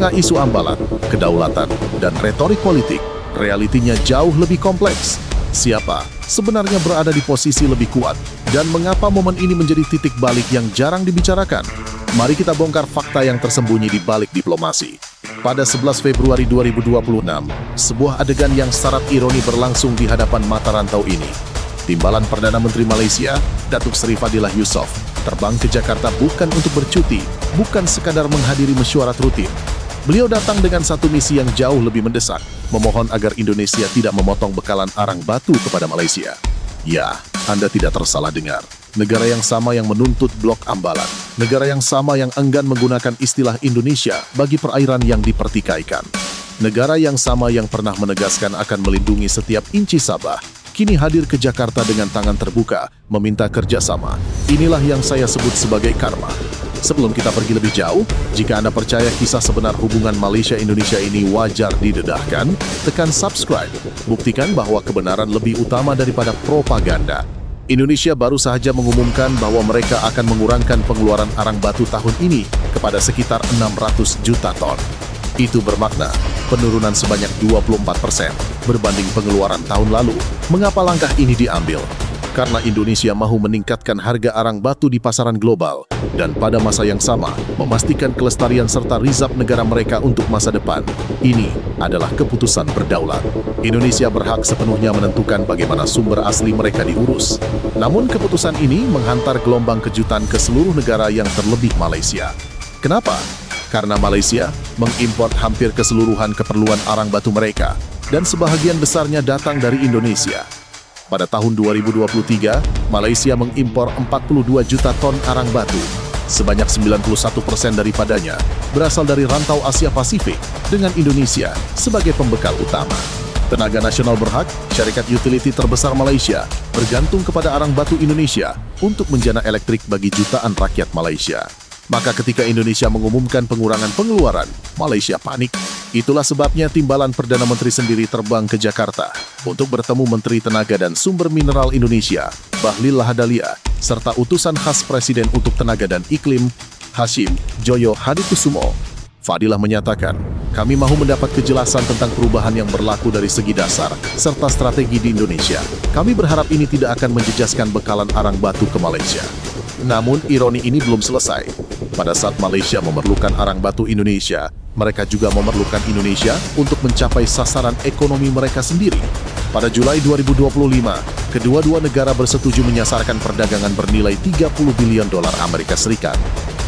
tengah isu ambalan, kedaulatan, dan retorik politik, realitinya jauh lebih kompleks. Siapa sebenarnya berada di posisi lebih kuat, dan mengapa momen ini menjadi titik balik yang jarang dibicarakan? Mari kita bongkar fakta yang tersembunyi di balik diplomasi. Pada 11 Februari 2026, sebuah adegan yang syarat ironi berlangsung di hadapan mata rantau ini. Timbalan Perdana Menteri Malaysia, Datuk Seri Fadilah Yusof, terbang ke Jakarta bukan untuk bercuti, bukan sekadar menghadiri mesyuarat rutin. Beliau datang dengan satu misi yang jauh lebih mendesak, memohon agar Indonesia tidak memotong bekalan arang batu kepada Malaysia. Ya, Anda tidak tersalah dengar. Negara yang sama yang menuntut blok ambalan. Negara yang sama yang enggan menggunakan istilah Indonesia bagi perairan yang dipertikaikan. Negara yang sama yang pernah menegaskan akan melindungi setiap inci Sabah, kini hadir ke Jakarta dengan tangan terbuka, meminta kerjasama. Inilah yang saya sebut sebagai karma. Sebelum kita pergi lebih jauh, jika Anda percaya kisah sebenar hubungan Malaysia-Indonesia ini wajar didedahkan, tekan subscribe. Buktikan bahwa kebenaran lebih utama daripada propaganda. Indonesia baru saja mengumumkan bahwa mereka akan mengurangkan pengeluaran arang batu tahun ini kepada sekitar 600 juta ton. Itu bermakna penurunan sebanyak 24% berbanding pengeluaran tahun lalu. Mengapa langkah ini diambil? Karena Indonesia mahu meningkatkan harga arang batu di pasaran global dan pada masa yang sama memastikan kelestarian serta rizab negara mereka untuk masa depan. Ini adalah keputusan berdaulat. Indonesia berhak sepenuhnya menentukan bagaimana sumber asli mereka diurus. Namun keputusan ini menghantar gelombang kejutan ke seluruh negara yang terlebih Malaysia. Kenapa? Karena Malaysia mengimpor hampir keseluruhan keperluan arang batu mereka dan sebahagian besarnya datang dari Indonesia. Pada tahun 2023, Malaysia mengimpor 42 juta ton arang batu. Sebanyak 91% daripadanya berasal dari rantau Asia Pasifik dengan Indonesia sebagai pembekal utama. Tenaga Nasional Berhad, syarikat utility terbesar Malaysia, bergantung kepada arang batu Indonesia untuk menjana elektrik bagi jutaan rakyat Malaysia. Maka ketika Indonesia mengumumkan pengurangan pengeluaran, Malaysia panik. Itulah sebabnya Timbalan Perdana Menteri sendiri terbang ke Jakarta untuk bertemu Menteri Tenaga dan Sumber Mineral Indonesia, Bahlil Lahadalia, serta utusan khas Presiden untuk Tenaga dan Iklim, Hashim Joyo Hadikusumo. Fadilah menyatakan, kami mahu mendapat kejelasan tentang perubahan yang berlaku dari segi dasar serta strategi di Indonesia. Kami berharap ini tidak akan menjejaskan bekalan arang batu ke Malaysia. Namun ironi ini belum selesai. Pada saat Malaysia memerlukan arang batu Indonesia, mereka juga memerlukan Indonesia untuk mencapai sasaran ekonomi mereka sendiri. Pada Julai 2025, kedua-dua negara bersetuju menyasarkan perdagangan bernilai 30 bilion dolar Amerika Serikat.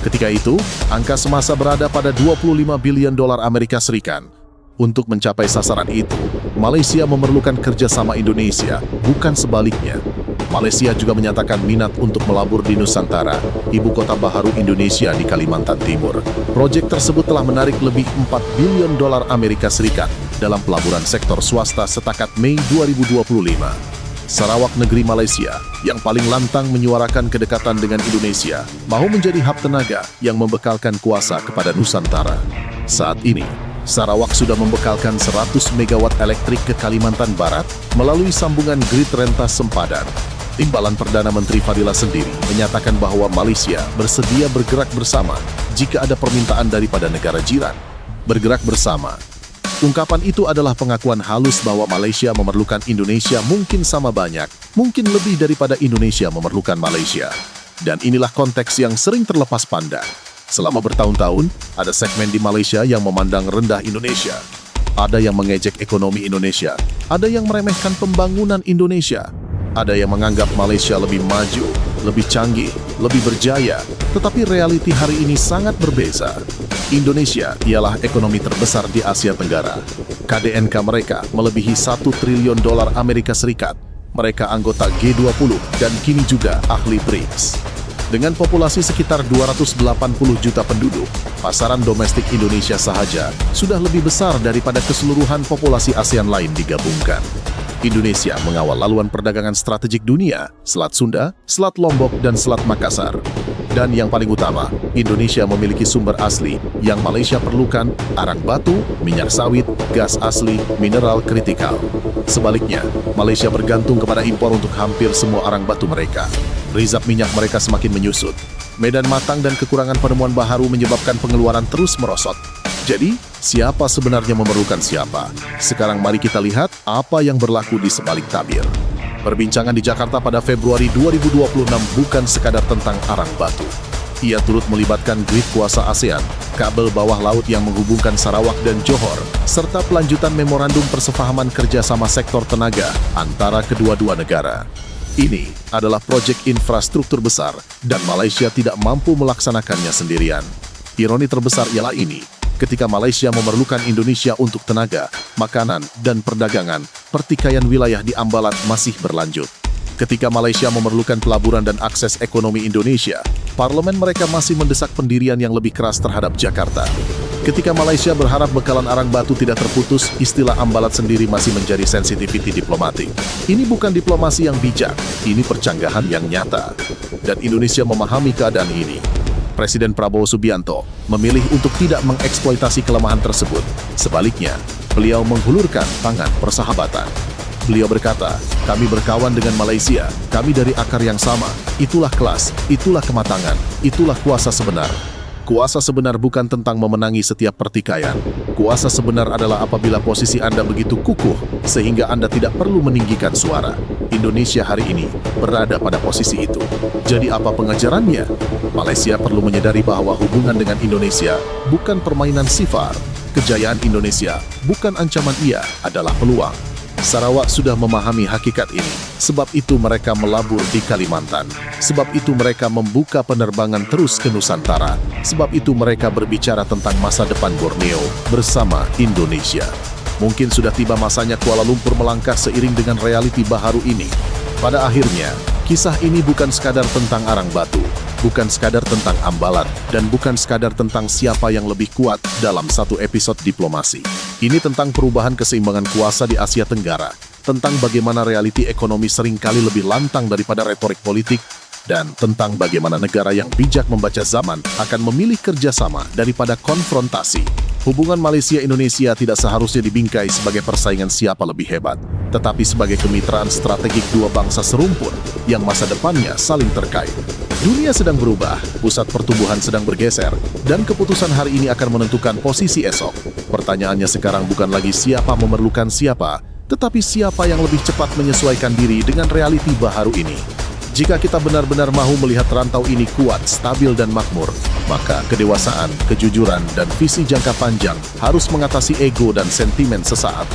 Ketika itu, angka semasa berada pada 25 bilion dolar Amerika Serikat. Untuk mencapai sasaran itu, Malaysia memerlukan kerjasama Indonesia, bukan sebaliknya. Malaysia juga menyatakan minat untuk melabur di Nusantara, ibu kota baharu Indonesia di Kalimantan Timur. Proyek tersebut telah menarik lebih 4 bilion dolar Amerika Serikat dalam pelaburan sektor swasta setakat Mei 2025. Sarawak negeri Malaysia yang paling lantang menyuarakan kedekatan dengan Indonesia, mahu menjadi hub tenaga yang membekalkan kuasa kepada Nusantara. Saat ini, Sarawak sudah membekalkan 100 megawatt elektrik ke Kalimantan Barat melalui sambungan grid rentas sempadan. Timbalan Perdana Menteri Fadilah sendiri menyatakan bahwa Malaysia bersedia bergerak bersama jika ada permintaan daripada negara jiran. Bergerak bersama. Ungkapan itu adalah pengakuan halus bahwa Malaysia memerlukan Indonesia mungkin sama banyak, mungkin lebih daripada Indonesia memerlukan Malaysia. Dan inilah konteks yang sering terlepas pandang. Selama bertahun-tahun, ada segmen di Malaysia yang memandang rendah Indonesia. Ada yang mengejek ekonomi Indonesia. Ada yang meremehkan pembangunan Indonesia. Ada yang menganggap Malaysia lebih maju, lebih canggih, lebih berjaya. Tetapi realiti hari ini sangat berbeza. Indonesia ialah ekonomi terbesar di Asia Tenggara. KDNK mereka melebihi 1 triliun dolar Amerika Serikat. Mereka anggota G20 dan kini juga ahli BRICS. Dengan populasi sekitar 280 juta penduduk, pasaran domestik Indonesia sahaja sudah lebih besar daripada keseluruhan populasi ASEAN lain digabungkan. Indonesia mengawal laluan perdagangan strategik dunia, Selat Sunda, Selat Lombok, dan Selat Makassar. Dan yang paling utama, Indonesia memiliki sumber asli yang Malaysia perlukan, arang batu, minyak sawit, gas asli, mineral kritikal. Sebaliknya, Malaysia bergantung kepada impor untuk hampir semua arang batu mereka. Rizab minyak mereka semakin menyusut. Medan matang dan kekurangan penemuan baharu menyebabkan pengeluaran terus merosot. Jadi, siapa sebenarnya memerlukan siapa? Sekarang mari kita lihat apa yang berlaku di sebalik tabir. Perbincangan di Jakarta pada Februari 2026 bukan sekadar tentang arang batu. Ia turut melibatkan grid kuasa ASEAN, kabel bawah laut yang menghubungkan Sarawak dan Johor, serta pelanjutan memorandum persepahaman kerjasama sektor tenaga antara kedua-dua negara. Ini adalah proyek infrastruktur besar dan Malaysia tidak mampu melaksanakannya sendirian. Ironi terbesar ialah ini, ketika Malaysia memerlukan Indonesia untuk tenaga, makanan, dan perdagangan, pertikaian wilayah di Ambalat masih berlanjut. Ketika Malaysia memerlukan pelaburan dan akses ekonomi Indonesia, parlemen mereka masih mendesak pendirian yang lebih keras terhadap Jakarta. Ketika Malaysia berharap bekalan arang batu tidak terputus, istilah Ambalat sendiri masih menjadi sensitivity diplomatik. Ini bukan diplomasi yang bijak, ini percanggahan yang nyata. Dan Indonesia memahami keadaan ini. Presiden Prabowo Subianto memilih untuk tidak mengeksploitasi kelemahan tersebut. Sebaliknya, beliau menghulurkan tangan persahabatan. Beliau berkata, kami berkawan dengan Malaysia, kami dari akar yang sama, itulah kelas, itulah kematangan, itulah kuasa sebenar. Kuasa sebenar bukan tentang memenangi setiap pertikaian. Kuasa sebenar adalah apabila posisi Anda begitu kukuh, sehingga Anda tidak perlu meninggikan suara. Indonesia hari ini berada pada posisi itu. Jadi apa pengajarannya? Malaysia perlu menyadari bahwa hubungan dengan Indonesia bukan permainan sifar. Kejayaan Indonesia bukan ancaman, ia adalah peluang. Sarawak sudah memahami hakikat ini, sebab itu mereka melabur di Kalimantan, sebab itu mereka membuka penerbangan terus ke Nusantara, sebab itu mereka berbicara tentang masa depan Borneo bersama Indonesia. Mungkin sudah tiba masanya Kuala Lumpur melangkah seiring dengan realiti baharu ini. Pada akhirnya, kisah ini bukan sekadar tentang arang batu, bukan sekadar tentang Ambalat, dan bukan sekadar tentang siapa yang lebih kuat dalam satu episode diplomasi. Ini tentang perubahan keseimbangan kuasa di Asia Tenggara, tentang bagaimana realiti ekonomi seringkali lebih lantang daripada retorik politik, dan tentang bagaimana negara yang bijak membaca zaman akan memilih kerjasama daripada konfrontasi. Hubungan Malaysia-Indonesia tidak seharusnya dibingkai sebagai persaingan siapa lebih hebat, tetapi sebagai kemitraan strategik dua bangsa serumpun yang masa depannya saling terkait. Dunia sedang berubah, pusat pertumbuhan sedang bergeser, dan keputusan hari ini akan menentukan posisi esok. Pertanyaannya sekarang bukan lagi siapa memerlukan siapa, tetapi siapa yang lebih cepat menyesuaikan diri dengan realiti baharu ini. Jika kita benar-benar mahu melihat rantau ini kuat, stabil, dan makmur, maka kedewasaan, kejujuran, dan visi jangka panjang harus mengatasi ego dan sentimen sesaat.